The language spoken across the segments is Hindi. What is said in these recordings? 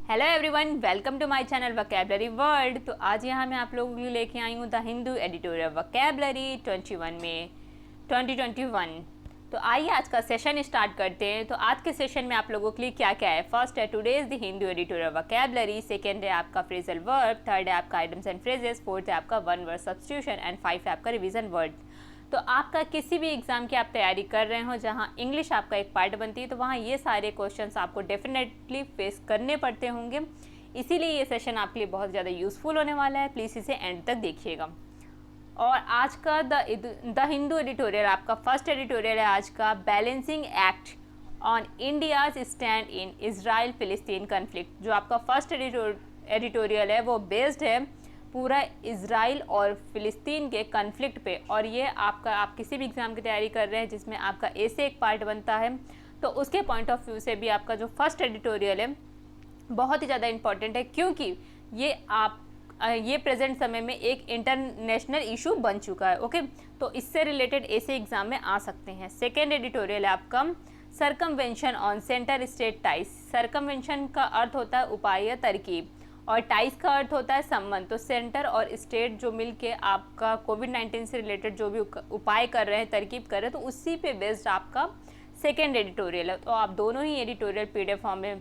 Hello everyone, welcome to my channel vocabulary world. तो आज यहाँ मैं आप लोगों के लिए लेके आई हूँ द हिंदू एडिटोरियल वोकैबुलरी 21 में 2021। तो आइए आज का सेशन स्टार्ट करते हैं। तो आज के सेशन में आप लोगों के लिए क्या क्या है। फर्स्ट है today's the Hindu editorial vocabulary, second है आपका फ्रेजल वर्ब, थर्ड है आपका आइटम्स एंड फ्रेजेस, फोर्थ है आपका one word substitution and five है आपका रिवीजन वर्ड। तो आपका किसी भी एग्ज़ाम की आप तैयारी कर रहे हो जहाँ इंग्लिश आपका एक पार्ट बनती है, तो वहाँ ये सारे क्वेश्चंस आपको डेफिनेटली फेस करने पड़ते होंगे। इसीलिए ये सेशन आपके लिए बहुत ज़्यादा यूज़फुल होने वाला है। प्लीज़ इसे एंड तक देखिएगा। और आज का द हिंदू एडिटोरियल आपका फर्स्ट एडिटोरियल है आज का, balancing act on India's stand in Israel फिलिस्तीन कन्फ्लिक्ट। जो आपका फर्स्ट एडिटोरियल है वो बेस्ड है पूरा इजराइल और फ़िलिस्तीन के कन्फ्लिक्ट पे। और ये आपका आप किसी भी एग्ज़ाम की तैयारी कर रहे हैं जिसमें आपका ए से एक पार्ट बनता है, तो उसके पॉइंट ऑफ व्यू से भी आपका जो फर्स्ट एडिटोरियल है बहुत ही ज़्यादा इम्पॉर्टेंट है, क्योंकि ये प्रेजेंट समय में एक इंटरनेशनल इशू बन चुका है। ओके, तो इससे रिलेटेड ऐसे एग्जाम में आ सकते हैं। सेकेंड एडिटोरियल है आपका circumvention on centre state ties. Circumvention का अर्थ होता है उपाय या तरकीब, और टाइज का अर्थ होता है संबंध। तो सेंटर और स्टेट जो मिलके आपका कोविड-19 से रिलेटेड जो भी उपाय कर रहे हैं, तरकीब कर रहे हैं, तो उसी पे बेस्ड आपका सेकेंड एडिटोरियल है। तो आप दोनों ही एडिटोरियल PDF फॉर्म में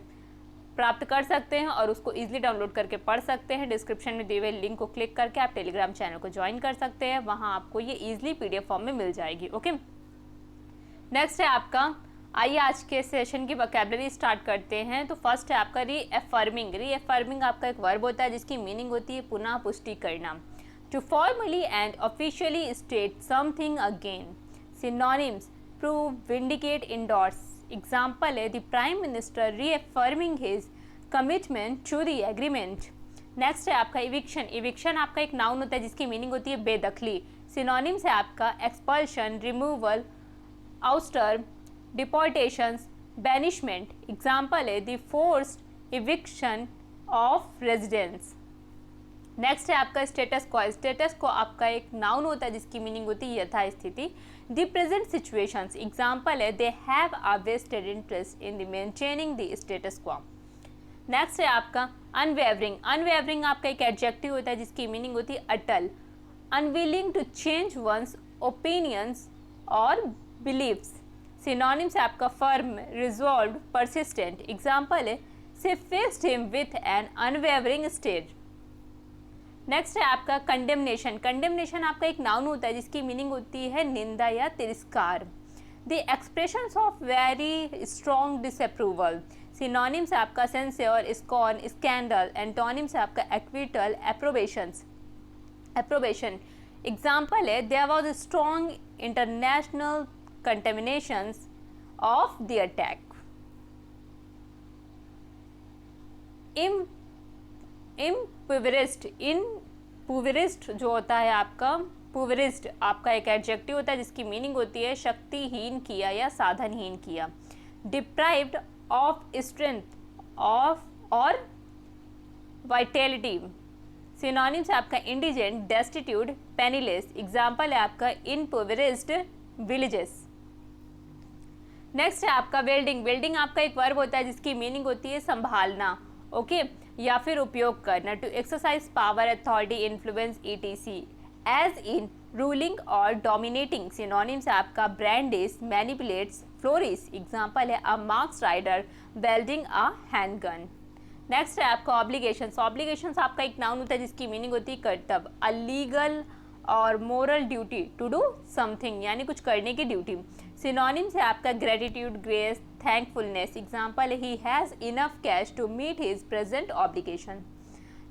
प्राप्त कर सकते हैं और उसको ईजिली डाउनलोड करके पढ़ सकते हैं। डिस्क्रिप्शन में दिए हुए लिंक को क्लिक करके आप टेलीग्राम चैनल को ज्वाइन कर सकते हैं, वहाँ आपको ये ईजिली PDF फॉर्म में मिल जाएगी। ओके, नेक्स्ट है आपका, आइए आज के सेशन की वोकैबुलरी स्टार्ट करते हैं। तो फर्स्ट है आपका रीएफर्मिंग। रीएफर्मिंग आपका एक वर्ब होता है जिसकी मीनिंग होती है पुनः पुष्टि करना। To formally and officially state something again. Synonyms prove, vindicate, endorse. Example है the prime minister reaffirming his commitment to the agreement. Next है आपका इविक्शन। इविक्शन आपका एक नाउन होता है जिसकी मीनिंग होती है बेदखली। सिनोनिम्स है आपका expulsion, removal, ouster, डिपोर्टेशंस, banishment. Example है the forced eviction of residents. Next है आपका स्टेटस क्वो। स्टेटस क्वो आपका एक नाउन होता है जिसकी मीनिंग होती है यथास्थिति। The present situations. एग्जाम्पल है they have a vested interest in the maintaining the status quo. Next है आपका अनवेवरिंग। अनवेवरिंग आपका एक एडजेक्टिव होता है जिसकी मीनिंग होती है अटल, unwilling to change once opinions और बिलीव्स। सिनोनिम्स है आपका फर्म, रिजॉल्व, परसिस्टेंट। एग्जाम्पल है she faced him with an unwavering stage. Next है आपका कंडेमनेशन। कंडेमनेशन आपका एक नाउन होता है जिसकी मीनिंग होती है निंदा या तिरस्कार। The expressions of very strong disapproval. Synonyms है आपका सिंसियर, स्कॉर्न, स्कैंडल। एंटोनिम्स है आपका एक्विटल, एप्रोबेशन। एग्जाम्पल है there was strong international contaminations of the attack. impoverished जो होता है आपका, poverist आपका एक एडजेक्टिव होता है जिसकी मीनिंग होती है शक्तिहीन किया या साधनहीन किया। deprived of strength of और vitality। सिनोनिम्स है आपका indigent, destitute, penniless। एग्जाम्पल है आपका impoverished villages। नेक्स्ट है आपका वेल्डिंग। वेल्डिंग आपका एक वर्ब होता है जिसकी मीनिंग होती है संभालना, ओके, या फिर उपयोग करना। To exercise power, authority, influence, ETC, as in ruling और डोमिनेटिंग। सिनोनिम्स है आपका ब्रांडिश, मैनिपुलेट्स, फ्लोरिश। एग्जाम्पल है a masked rider wielding a handgun. Next है आपका ऑब्लिगेशंस। ऑब्लिगेशंस आपका एक नाउन होता है जिसकी मीनिंग होती है कर्तव्य, अ लीगल और moral duty to do something, यानी कुछ करने की ड्यूटी। सिनोनिम्स है आपका gratitude, grace, thankfulness. Example he has enough cash to meet his present obligation.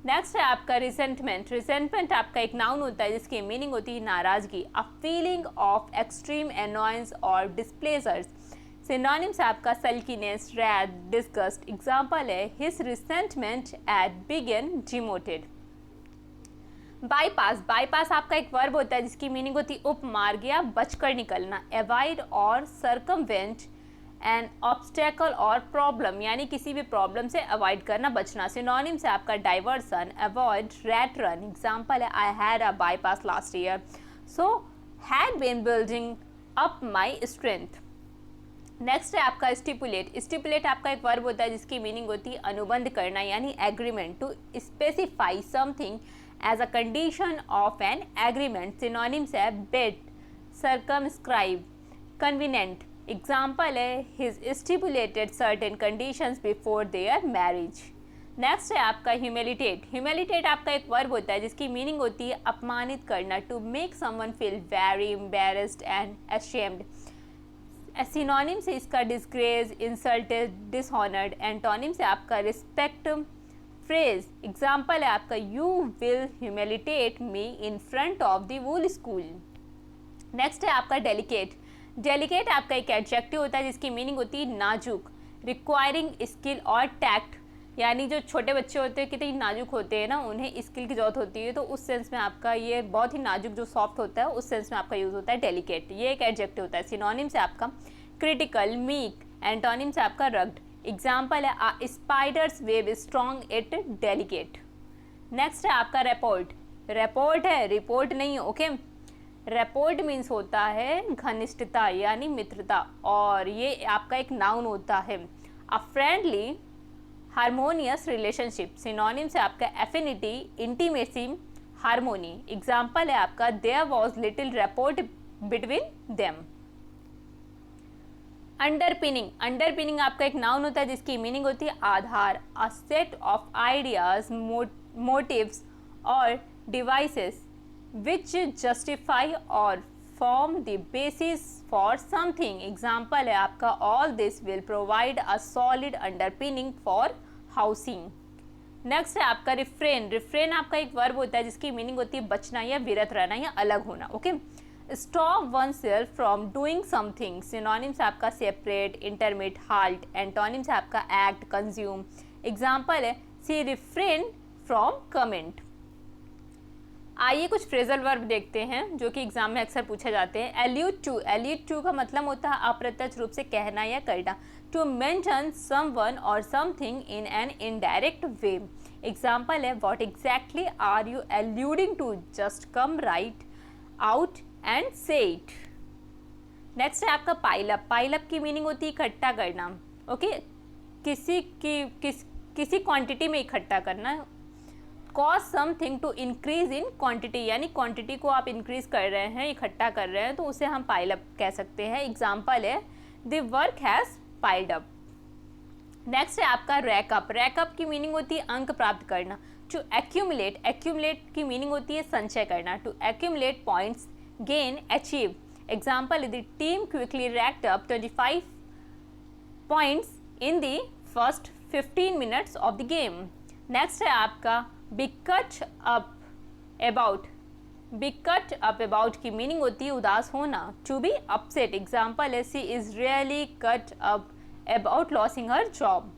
Next है आपका रिसेंटमेंट। रिसेंटमेंट आपका एक नाउन होता है जिसकी मीनिंग होती है नाराजगी, a feeling of extreme annoyance और डिस्प्लेजर्स। सिनोनिम्स है आपका सल्कीनेस, रैथ, डिस्गस्ट। एग्जाम्पल है हिज रिसेंटमेंट एट बिगन डिमोटेड। बाईपास। बाईपास आपका एक वर्ब होता है जिसकी मीनिंग होती है उपमार्ग या बचकर निकलना। अवॉइड और सर्कमवेंट एन ऑब्स्टेकल और प्रॉब्लम, यानी किसी भी प्रॉब्लम से अवॉइड करना, बचना। सिनोनिम्स है आपका diversion, avoid, rat run. Example है I had a bypass last year, so had been building up my strength. Next है आपका स्टिपुलेट। स्टिपुलेट आपका एक वर्ब होता है जिसकी मीनिंग होती है अनुबंध करना यानी agreement, to specify something as a condition of an agreement. Synonyms है बेट, सर्कमस्क्राइब, कन्वीनिएंट। एग्जाम्पल है his stipulated certain conditions before their marriage. Next है आपका ह्यूमिलिटेट। ह्यूमिलिटेट आपका एक वर्ब होता है जिसकी मीनिंग होती है अपमानित करना, to make someone feel very embarrassed and ashamed. Synonym से इसका डिस्ग्रेस, इंसल्टेड, डिसऑनर्ड। एंटोनिम से आपका रिस्पेक्ट फ्रेज। एग्जाम्पल है आपका you will humiliate me in front of the whole school. Next है आपका डेलिकेट। डेलिकेट आपका एक एडजेक्टिव होता है जिसकी मीनिंग होती है नाजुक, रिक्वायरिंग स्किल और टैक्ट, यानी जो छोटे बच्चे होते हैं कितने नाजुक होते हैं ना, उन्हें स्किल की जरूरत होती है, तो उस सेंस में आपका ये बहुत ही नाजुक जो सॉफ्ट होता है उस सेंस में आपका यूज़ होता है डेलिकेट। ये एक एडजेक्टिव होता है। सिनोनिम से आपका क्रिटिकल, मीक। एंटोनिम से आपका रग्ड। एग्जाम्पल है a spider's web strong it delicate. Next है आपका रिपोर्ट। रिपोर्ट है, रिपोर्ट नहीं है, ओके। रिपोर्ट मीन्स होता है घनिष्ठता यानी मित्रता, और ये आपका एक नाउन होता है। A friendly harmonious relationship. Synonym से आपका एफिनिटी, इंटीमेसी, हारमोनी। एग्जाम्पल है आपका there was little rapport between them. Underpinning. Underpinning आपका एक नाउन होता है जिसकी मीनिंग होती है आधार, a set of ideas, motives और devices which justify or form the basis for something। Example है आपका all this will provide a solid underpinning for housing। Next है आपका रिफ्रेन। रिफ्रेन आपका एक वर्ब होता है जिसकी मीनिंग होती है बचना या विरत रहना या अलग होना, okay. Stop one self from doing something. Synonyms आपका सेपरेट, इंटरमिट, हाल्ट। एंटोनिम्स आपका एक्ट, कंज्यूम। एग्जाम्पल है सी रिफ्रेन फ्रॉम कमेंट। आइए कुछ फ्रेजल वर्ब देखते हैं जो कि एग्जाम में अक्सर पूछे जाते हैं। Allude to. एल्यूड टू का मतलब होता है अप्रत्यक्ष रूप से कहना या करना, टू मेंशन समवन और something in an indirect way. Example है what exactly are you alluding to, just come right out and say it. Next है आपका पाइलअप। पाइलअप की मीनिंग होती है इकट्ठा करना, ओके। किसी क्वांटिटी में इकट्ठा करना। Cause something to increase in quantity, यानी क्वांटिटी को आप इंक्रीज कर रहे हैं, इकट्ठा कर रहे हैं, तो उसे हम पाइलअप कह सकते हैं। एग्जाम्पल है the work has piled up. Next है आपका रैकअप। रैकअप की मीनिंग होती है अंक प्राप्त करना। To accumulate. एक्यूमुलेट की मीनिंग होती है संचय करना, to accumulate points, gain, achieve. Example the team quickly racked up 25 points in the first 15 minutes of the game. Next है आपका be cut up about. Be cut up about की मीनिंग होती है उदास होना, टू बी अपसेट। एग्जाम्पल है she is really cut up about losing her job.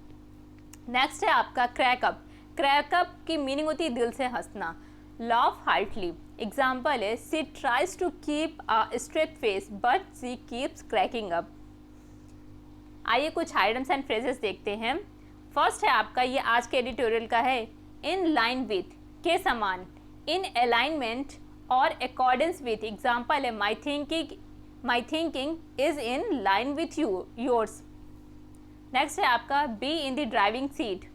Next है आपका क्रैकअप। क्रैकअप की मीनिंग होती है दिल से हंसना, लाफ हार्टली। एग्जाम्पल है she tries to keep a straight face but she keeps cracking up. आइए कुछ आइटम्स एंड फ्रेजेस देखते हैं। फर्स्ट है आपका, ये आज के एडिटोरियल का है, इन लाइन विथ के समान, इन अलाइनमेंट और अकॉर्डेंस विथ। एग्जाम्पल है my thinking is in line with yours. Next है आपका be in the driving seat,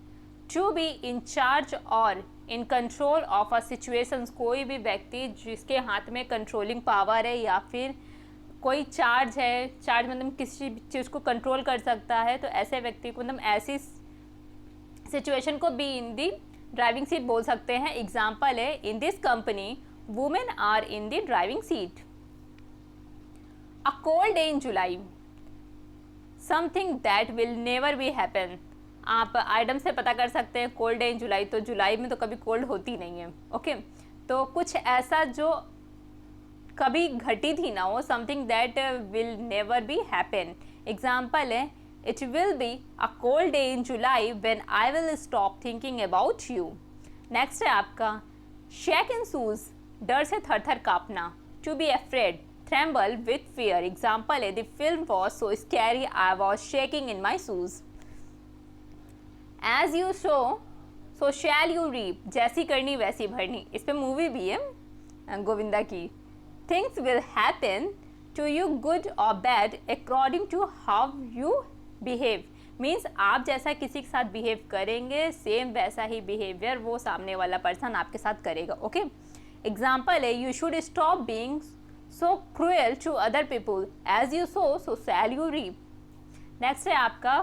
to be in charge और in control of a situation. कोई भी व्यक्ति जिसके हाथ में कंट्रोलिंग पावर है या फिर कोई चार्ज है, चार्ज मतलब किसी चीज़ को कंट्रोल कर सकता है, तो ऐसे व्यक्ति को मतलब ऐसी सिचुएशन को be in the driving seat बोल सकते हैं। एग्जाम्पल है in this company women are in the driving seat. A cold day in July, something that will never be happen. आप आइटम से पता कर सकते हैं कोल्ड डे इन जुलाई, तो जुलाई में तो कभी कोल्ड होती नहीं है, ओके। तो कुछ ऐसा जो कभी घटी थी ना हो, something that will never be happen. Example है It will be a cold day in July when I will stop thinking about you। Next है आपका shake in shoes, डर से थर थर काँपना, to be afraid, tremble with fear। Example है the film was so scary I was shaking in my shoes। as you sow so shall you reap, जैसी करनी वैसी भरनी। इस पे मूवी भी है गोविंदा की। things will happen to you good और bad according to how you behave. Means आप जैसा किसी के साथ बिहेव करेंगे सेम वैसा ही बिहेवियर वो सामने वाला पर्सन आपके साथ करेगा। ओके, एग्जाम्पल है you should stop being so cruel to other people, as you sow shall you reap. Next है आपका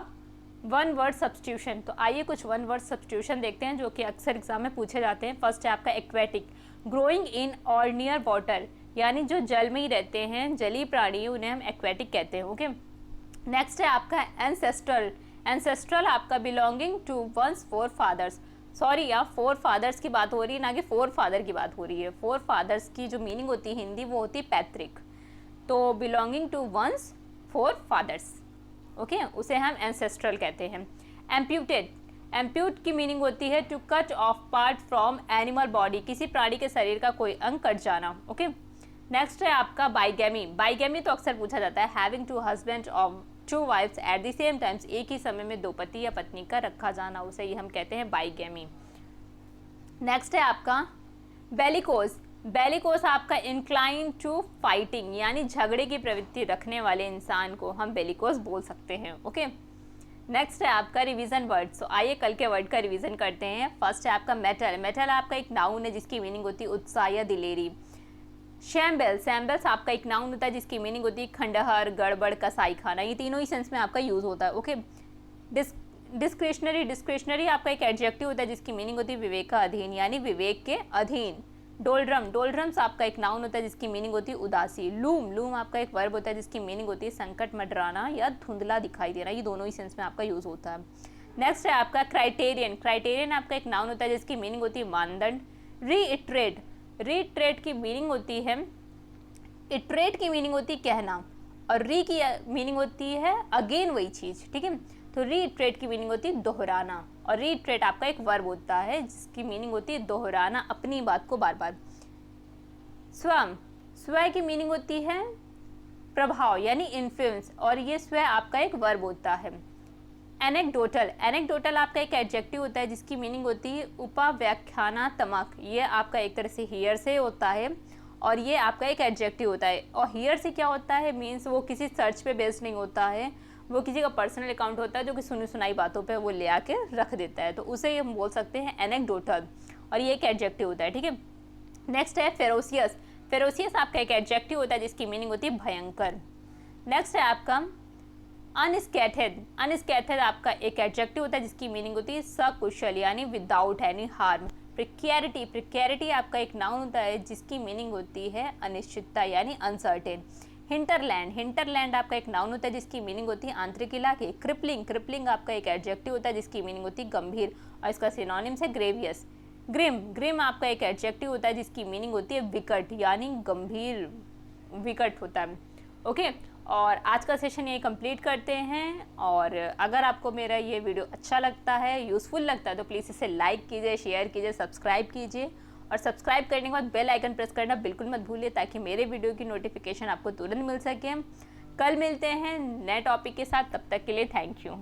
वन वर्ड सब्स्टिट्यूशन। तो आइए कुछ वन वर्ड सब्स्टिट्यूशन देखते हैं जो कि अक्सर एग्जाम में पूछे जाते हैं। फर्स्ट है आपका एक्वेटिक, ग्रोइंग इन और नियर वाटर, यानी जो जल में ही रहते हैं, जलीय प्राणी, उन्हें हम एक्वेटिक कहते हैं। ओके, नेक्स्ट है आपका एंसेस्ट्रल। एंसेस्ट्रल आपका belonging to one's forefathers. Sorry यार, फोर फादर्स की बात हो रही है, ना कि फोर फादर की बात हो रही है। फोर फादर्स की जो मीनिंग होती है हिंदी वो होती है पैतृक, तो belonging to one's forefathers, okay, उसे हम एंसेस्ट्रल कहते हैं। एम्प्यूटेड, एम्प्यूट की मीनिंग होती है to cut off part from animal body, किसी प्राणी के शरीर का कोई अंग कट जाना। ओके, नेक्स्ट है आपका बाइगैमी। बाइगैमी तो अक्सर पूछा जाता है, having two husband of two wifes at the same times, एक ही समय में दो पति या पत्नी का रखा जाना, उसे ही हम कहते हैं बाइगैमी। नेक्स्ट है आपका बेलिकोस। बेलिकोस आपका इंक्लाइन टू फाइटिंग, यानी झगड़े की प्रवृत्ति रखने वाले इंसान को हम बेलिकोस बोल सकते हैं। ओके, नेक्स्ट है आपका रिवीजन वर्ड्स। तो आइए कल के वर्ड का रिवीजन करते हैं। फर्स्ट है आपका मेटल। मेटल आपका एक नाउन है जिसकी मीनिंग होती है उत्साह या दिलेरी। शैम्बल, शैम्बल्स आपका एक नाउन होता है जिसकी मीनिंग होती है खंडहर, गड़बड़, कसाई खाना, ये तीनों ही सेंस में आपका यूज होता है। ओके, डिस्क्रिशनरी, डिस्क्रिशनरी आपका एक एडजेक्टिव होता है जिसकी मीनिंग होती है विवेक का अधीन, यानी विवेक के अधीन। डोलड्रम, डोलड्रम्स आपका एक नाउन होता है जिसकी मीनिंग होती है उदासी। लूम, लूम आपका एक वर्ब होता है जिसकी मीनिंग होती है संकट मंडराना या धुंधला दिखाई देना, ये दोनों ही सेंस में आपका यूज होता है। नेक्स्ट है आपका क्राइटेरियन। क्राइटेरियन आपका एक नाउन होता है जिसकी मीनिंग होती है मानदंड। रीइटरेट, रीइटरेट की मीनिंग होती है, इटरेट की मीनिंग होती है कहना, और री की मीनिंग होती है अगेन वही चीज़, ठीक है। तो रीइटरेट की मीनिंग होती है दोहराना, और रीइटरेट आपका एक वर्ब होता है जिसकी मीनिंग होती है दोहराना, अपनी बात को बार बार। स्वयं, स्वयं की मीनिंग होती है प्रभाव यानी इन्फ्लुएंस, और ये स्वयं आपका एक वर्ब होता है। एनेक्डोटल, एनेक्डोटल आपका एक एडजेक्टिव होता है जिसकी मीनिंग होती है उपाव्याख्यानात्मक, ये आपका एक तरह से हियर से होता है और ये आपका एक एडजेक्टिव होता है। और हियर से क्या होता है, मीन्स वो किसी सर्च पे बेस्ड नहीं होता है, वो किसी का पर्सनल अकाउंट होता है जो कि सुनी सुनाई बातों पे वो ले आके रख देता है, तो उसे हम बोल सकते हैं एनेक्डोटल, और ये एक एडजेक्टिव होता है, ठीक है। नेक्स्ट है फेरोसियस। फेरोसियस आपका एक एडजेक्टिव होता है जिसकी मीनिंग होती है भयंकर। नेक्स्ट है आपका अनस्कैथेड। अनस्कैथेड आपका एक एडजेक्टिव होता है जिसकी मीनिंग होती है सकुशल यानी विदाउट एनी हार्म। प्रिक्यरिटी, प्रिक्यरिटी आपका एक नाउन होता है जिसकी मीनिंग होती है अनिश्चितता यानी अनसर्टेन। हिंटरलैंड, हिंटरलैंड आपका एक नाउन होता है जिसकी मीनिंग होती है आंतरिक इलाके। क्रिपलिंग, क्रिपलिंग आपका एक एडजेक्टिव होता है जिसकी मीनिंग होती है गंभीर, और इसका सिनोनिम्स है ग्रेवियस। ग्रिम, ग्रिम आपका एक एडजेक्टिव होता है जिसकी मीनिंग होती है विकट यानी गंभीर, विकट होता है। ओके, और आज का सेशन ये कंप्लीट करते हैं, और अगर आपको मेरा ये वीडियो अच्छा लगता है, यूज़फुल लगता है, तो प्लीज़ इसे लाइक कीजिए, शेयर कीजिए, सब्सक्राइब कीजिए, और सब्सक्राइब करने के बाद बेल आइकन प्रेस करना बिल्कुल मत भूलिए ताकि मेरे वीडियो की नोटिफिकेशन आपको तुरंत मिल सके। कल मिलते हैं नए टॉपिक के साथ, तब तक के लिए थैंक यू।